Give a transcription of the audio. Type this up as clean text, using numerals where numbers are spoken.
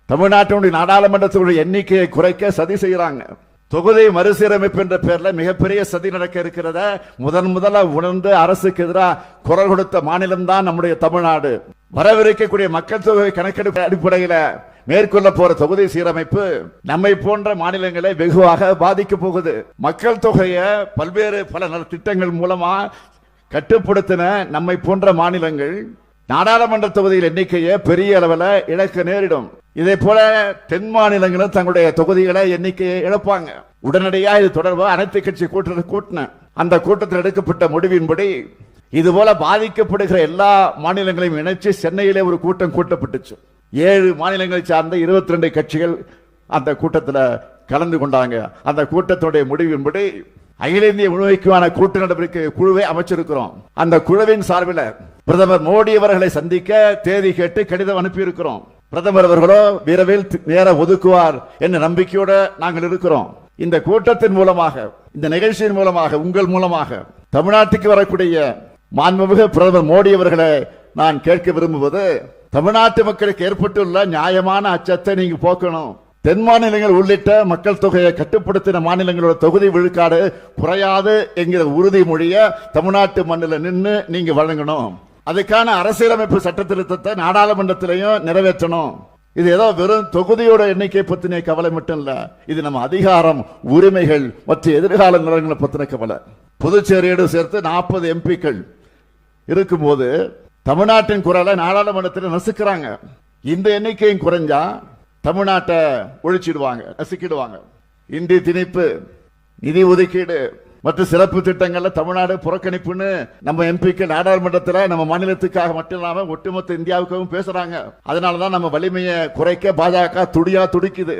தமிழ்நாட்டினுடைய நாடாளுமன்றத்தினுடைய எண்ணிக்கையை குறைக்க சதி செய்யறாங்க. தொகுதி மறுசீரமைப்பு என்ற பெயர்ல மிகப்பெரிய சதி நடக்க இருக்கிறத முதல்ல உணர்ந்து அரசுக்கு எதிராக குரல் கொடுத்த மாநிலம் தான் நம்முடைய தமிழ்நாடு. வரவிருக்கக்கூடிய மக்கள் தொகை கணக்கெடுப்பு அடிப்படையில் மேற்கொள்ள போற தொகுதி சீரமைப்பு நம்மை போன்ற மாநிலங்களை வெகுவாக பாதிக்க போகுது. மக்கள் தொகையை பல்வேறு பல திட்டங்கள் மூலமா கட்டுப்படுத்தின நம்மை போன்ற மாநிலங்கள் நாடாளுமன்ற தொகுதியில் எண்ணிக்கையை பெரிய அளவில் இழக்க நேரிடும். இதே போல தென் மாநிலங்களும் தங்களுடைய தொகுதிகளை எண்ணிக்கையை இழப்பாங்க. உடனடியாக இது தொடர்பாக அனைத்து கட்சி கூட்டின அந்த கூட்டத்தில் எடுக்கப்பட்ட முடிவின்படி இதுபோல பாதிக்கப்படுகிற எல்லா மாநிலங்களையும் இணைச்சு சென்னையிலே ஒரு கூட்டம் கூட்டப்பட்டுச்சு. 7 மாநிலங்களை சார்ந்த 22 கட்சிகள் அந்த கூட்டத்தில் கலந்து கொண்டாங்க. அந்த கூட்டத்துடைய முடிவின்படி அகில இந்திய முழுமைக்கான கூட்டு நடவடிக்கை குழுவை அமைச்சிருக்கிறோம். அந்த குழுவின் சார்பில் பிரதமர் மோடி அவர்களை சந்திக்க தேதி கேட்டு கடிதம் அனுப்பி இருக்கிறோம். பிரதமர் அவர்களோ விரைவில் நேரம் ஒதுக்குவார் என்ற நம்பிக்கையோடு நாங்கள் இருக்கிறோம். இந்த கூட்டத்தின் மூலமாக, இந்த நிகழ்ச்சியின் மூலமாக, உங்கள் மூலமாக தமிழ்நாட்டுக்கு வரக்கூடிய மாண்புமிகு பிரதமர் மோடி அவர்களை நான் கேட்க விரும்புவது, தமிழ்நாட்டு மக்களுக்கு ஏற்பட்டுள்ள நியாயமான அச்சத்தை நீங்க போக்கணும். தென் மாநிலங்கள் உள்ளிட்ட மக்கள் தொகையை கட்டுப்படுத்தின மாநிலங்களோட தொகுதி விழுக்காடு குறையாது என்கிற உறுதிமொழியை தமிழ்நாட்டு மண்ணில் நின்று நீங்க வழங்கணும். அதுக்கான அரசியலமைப்பு சட்ட திருத்தத்தை நாடாளுமன்றத்திலையும் நிறைவேற்றணும். இது ஏதோ வெறும் தொகுதியோட எண்ணிக்கை பத்தின கவலை மட்டும் இல்ல, இது நம்ம அதிகாரம், உரிமைகள் மற்றும் எதிர்கால நலன்களை பத்தின கவலை. புதுச்சேரியோடு சேர்த்து 40 எம்பிக்கள் இருக்கும்போது தமிழ்நாட்டின் குரலை நாடாளுமன்றத்தில் நசுக்கிறாங்க. இந்த எண்ணிக்கையும் குறைஞ்சா தமிழ்நாட்டை ஒழிச்சிடுவாங்க, நசுக்கிடுவாங்க. இந்தி திணிப்பு, நிதி ஒதுக்கீடு மற்றும் சிறப்பு திட்டங்கள்ல தமிழ்நாடு புறக்கணிப்புன்னு நம்ம எம்பிக்கள் நாடாளுமன்றத்தில் நம்ம மாநிலத்துக்காக மட்டும் இல்லாம ஒட்டுமொத்த இந்தியாவுக்காகவும் பேசுறாங்க. அதனாலதான் நம்ம வலிமையை குறைக்க பாஜக துடிக்குது.